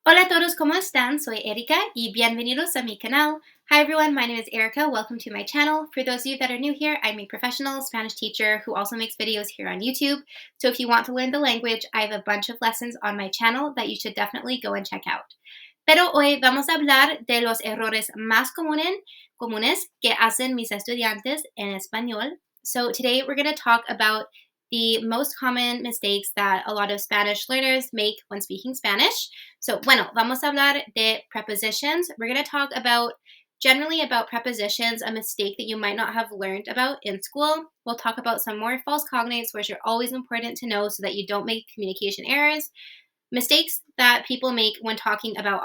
Hola a todos, ¿cómo están? Soy Erika y bienvenidos a mi canal. Hi everyone, my name is Erica. Welcome to my channel. For those of you that are new here, I'm a professional Spanish teacher who also makes videos here on YouTube. So if you want to learn the language, I have a bunch of lessons on my channel that you should definitely go and check out. Pero hoy vamos a hablar de los errores más comunes que hacen mis estudiantes en español. So today we're going to talk about the most common mistakes that a lot of Spanish learners make when speaking Spanish. So, vamos a hablar de prepositions. We're going to talk generally about prepositions, a mistake that you might not have learned about in school. We'll talk about some more false cognates, which are always important to know so that you don't make communication errors. Mistakes that people make when talking about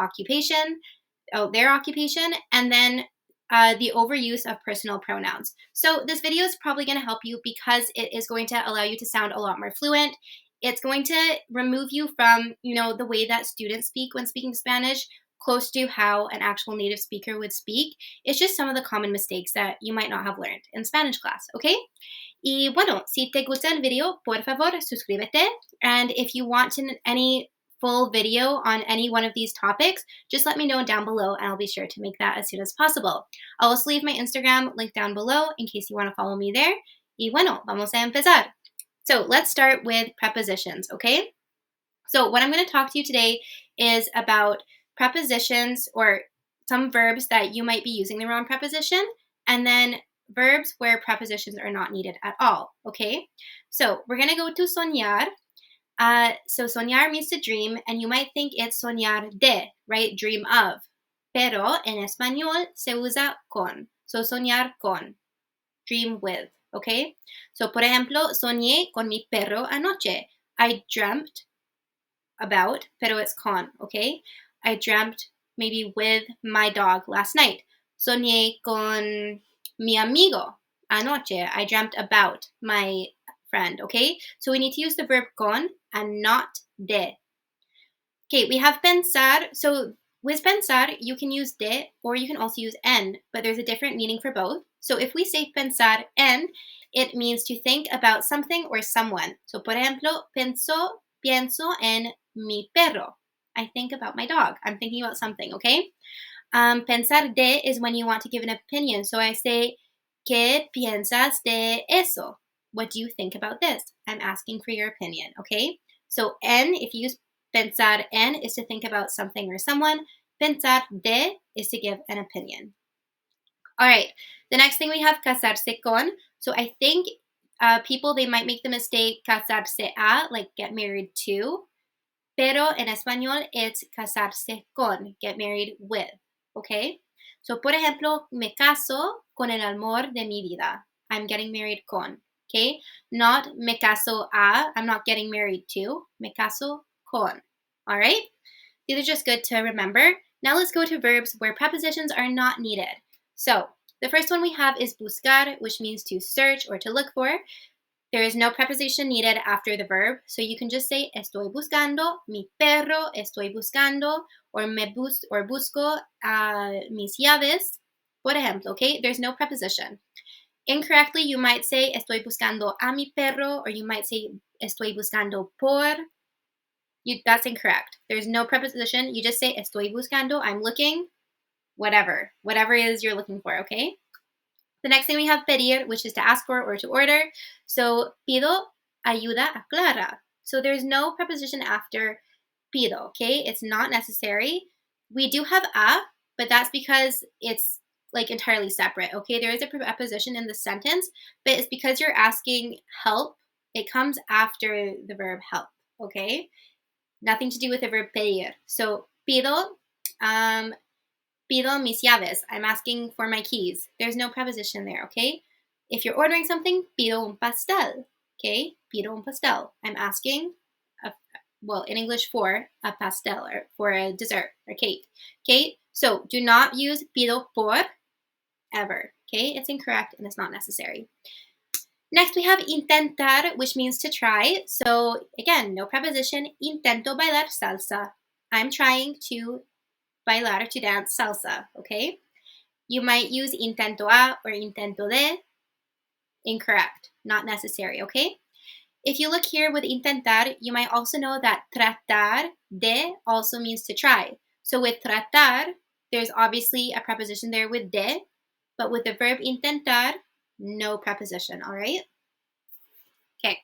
their occupation, and then the overuse of personal pronouns. So this video is probably going to help you because it is going to allow you to sound a lot more fluent. It's going to remove you from, the way that students speak when speaking Spanish, close to how an actual native speaker would speak. It's just some of the common mistakes that you might not have learned in Spanish class, okay? Y bueno, si te gusta el video, por favor, suscríbete. And if you want any full video on any one of these topics, just let me know down below and I'll be sure to make that as soon as possible. I'll also leave my Instagram link down below in case you want to follow me there. Y bueno, vamos a empezar. So let's start with prepositions, okay? So what I'm going to talk to you today is about prepositions or some verbs that you might be using the wrong preposition, and then verbs where prepositions are not needed at all, okay? So we're going to go to soñar. So soñar means to dream, and you might think it's soñar de, right? Dream of. Pero en español se usa con. So soñar con. Dream with, okay? So, por ejemplo, soñé con mi perro anoche. I dreamt about, pero it's con, okay? I dreamt maybe with my dog last night. Soñé con mi amigo anoche. I dreamt about my friend, okay? So we need to use the verb con and not de. Okay, we have pensar. So with pensar, you can use de or you can also use en, but there's a different meaning for both. So if we say pensar en, it means to think about something or someone. So por ejemplo, pienso en mi perro. I think about my dog. I'm thinking about something, okay? Pensar de is when you want to give an opinion. So I say, ¿qué piensas de eso? What do you think about this? I'm asking for your opinion, okay? So en, if you use pensar en, is to think about something or someone. Pensar de is to give an opinion. All right, the next thing we have casarse con. So I think people, they might make the mistake casarse a, like get married to. Pero en español, it's casarse con, get married with, okay? So, por ejemplo, me caso con el amor de mi vida. I'm getting married con, okay? Not me caso a, I'm not getting married to. Me caso con, all right? These are just good to remember. Now let's go to verbs where prepositions are not needed. So, the first one we have is buscar, which means to search or to look for. There is no preposition needed after the verb, so you can just say estoy buscando mi perro, estoy buscando, or busco mis llaves, por ejemplo, okay? There's no preposition. Incorrectly, you might say estoy buscando a mi perro, or you might say estoy buscando por. That's incorrect. There's no preposition. You just say estoy buscando, I'm looking, whatever it is you're looking for, okay? The next thing we have pedir, which is to ask for or to order. So pido ayuda a Clara. So there's no preposition after pido, okay? It's not necessary. We do have a, but that's because it's like entirely separate, okay? There is a preposition in the sentence, but it's because you're asking help. It comes after the verb help, okay? Nothing to do with the verb pedir. So pido mis llaves. I'm asking for my keys. There's no preposition there, okay? If you're ordering something, pido un pastel, okay? Pido un pastel. I'm asking, in English, for a pastel or for a dessert or cake, okay? So do not use pido por ever, okay? It's incorrect and it's not necessary. Next, we have intentar, which means to try. So again, no preposition. Intento bailar salsa. I'm trying to bailar, to dance salsa, okay? You might use intento a or intento de. Incorrect, not necessary, okay? If you look here with intentar, you might also know that tratar de also means to try. So with tratar, there's obviously a preposition there with de, but with the verb intentar, no preposition, all right? Okay,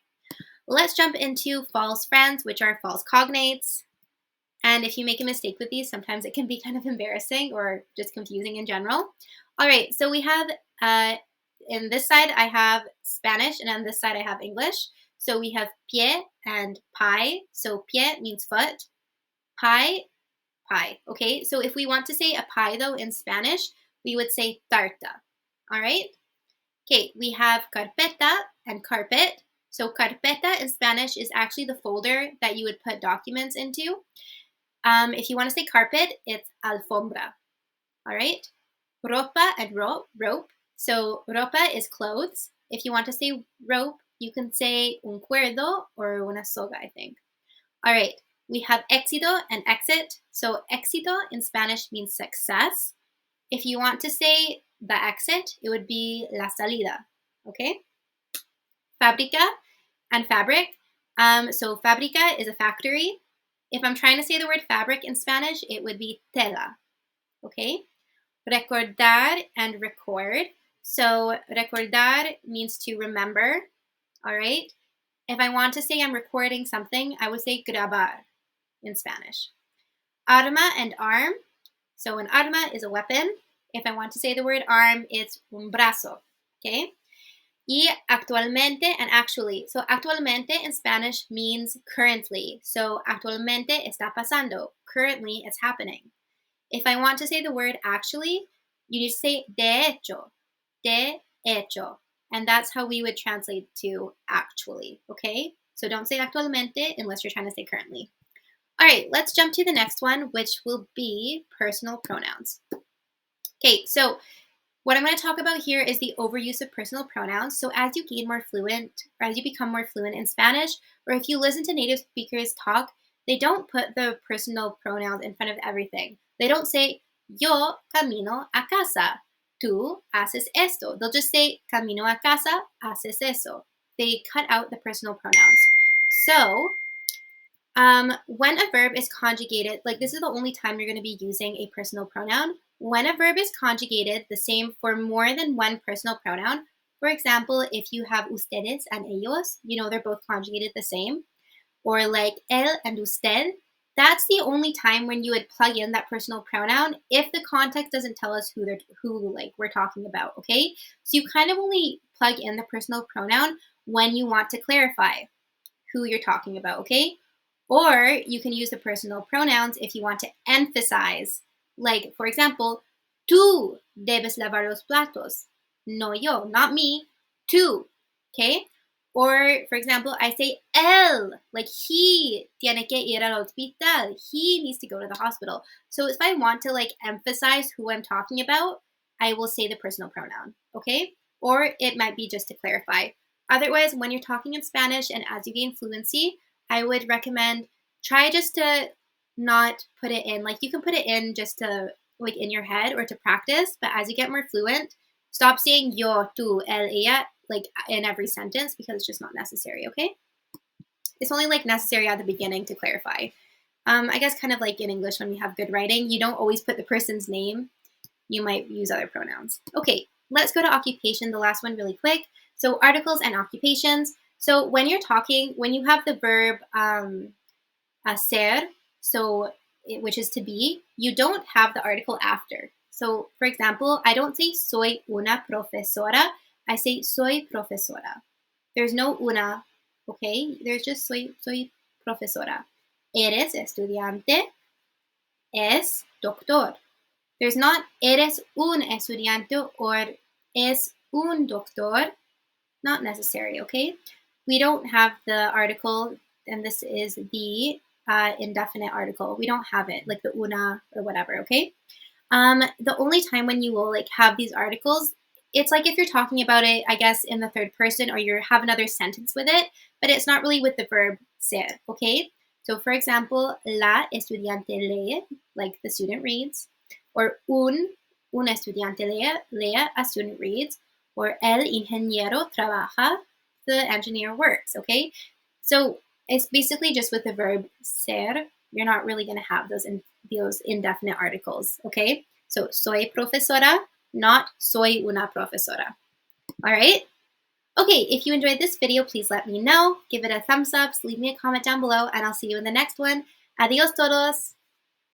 let's jump into false friends, which are false cognates. And if you make a mistake with these, sometimes it can be kind of embarrassing or just confusing in general. All right, so we have, in this side, I have Spanish, and on this side, I have English. So we have pie and pie. So pie means foot, pie, pie. Okay, so if we want to say a pie, though, in Spanish, we would say tarta. All right? Okay, we have carpeta and carpet. So carpeta in Spanish is actually the folder that you would put documents into. If you want to say carpet, it's alfombra. All right? Ropa and rope. So ropa is clothes. If you want to say rope, you can say un cuerdo or una soga, I think. All right. We have éxito and exit. So éxito in Spanish means success. If you want to say the exit, it would be la salida. Okay? Fábrica and fabric. So fábrica is a factory. If I'm trying to say the word fabric in Spanish, it would be tela. Okay? Recordar and record. So recordar means to remember. All right? If I want to say I'm recording something, I would say grabar in Spanish. Arma and arm. So an arma is a weapon. If I want to say the word arm, it's un brazo. Okay? Y actualmente and actually. So actualmente in Spanish means currently. So actualmente está pasando. Currently, it's happening. If I want to say the word actually, you need to say de hecho. De hecho. And that's how we would translate to actually. Okay? So don't say actualmente unless you're trying to say currently. All right, let's jump to the next one, which will be personal pronouns. Okay, so what I'm going to talk about here is the overuse of personal pronouns. So as you gain more fluent, or as you become more fluent in Spanish, or if you listen to native speakers talk, they don't put the personal pronouns in front of everything. They don't say, yo camino a casa, tú haces esto. They'll just say, camino a casa, haces eso. They cut out the personal pronouns. So when a verb is conjugated, like this is the only time you're going to be using a personal pronoun. When a verb is conjugated, the same for more than one personal pronoun. For example, if you have ustedes and ellos, you know they're both conjugated the same. Or like él and usted, that's the only time when you would plug in that personal pronoun if the context doesn't tell us who we're talking about, okay? So you kind of only plug in the personal pronoun when you want to clarify who you're talking about, okay? Or you can use the personal pronouns if you want to emphasize. Like, for example, tú debes lavar los platos. No yo, not me, tú, okay? Or, for example, I say él, like he tiene que ir al hospital. He needs to go to the hospital. So if I want to like emphasize who I'm talking about, I will say the personal pronoun, okay? Or it might be just to clarify. Otherwise, when you're talking in Spanish and as you gain fluency, I would recommend try just to not put it in. Like you can put it in just to like in your head or to practice, but as you get more fluent, stop saying yo, tú, él, ella, like in every sentence because it's just not necessary, okay? It's only like necessary at the beginning to clarify. I guess kind of like in English when we have good writing, you don't always put the person's name. You might use other pronouns. Okay, let's go to occupation, the last one really quick. So articles and occupations. So when you're talking, when you have the verb hacer, so which is to be, you don't have the article after. So for example, I don't say soy una profesora. I say soy profesora. There's no una, okay? There's just soy profesora. Eres estudiante, es doctor. There's not eres un estudiante or es un doctor. Not necessary, okay? We don't have the article, and this is the indefinite article. We don't have it, like the una or whatever, okay? The only time when you will like have these articles, it's like if you're talking about it, I guess, in the third person or you have another sentence with it, but it's not really with the verb ser, okay? So for example, la estudiante lee, like the student reads, or un estudiante lee, a student reads, or el ingeniero trabaja, the engineer works, okay? So it's basically just with the verb ser, you're not really going to have those indefinite articles, okay? So soy profesora, not soy una profesora. All right? Okay, if you enjoyed this video, please let me know. Give it a thumbs up, leave me a comment down below, and I'll see you in the next one. Adios todos!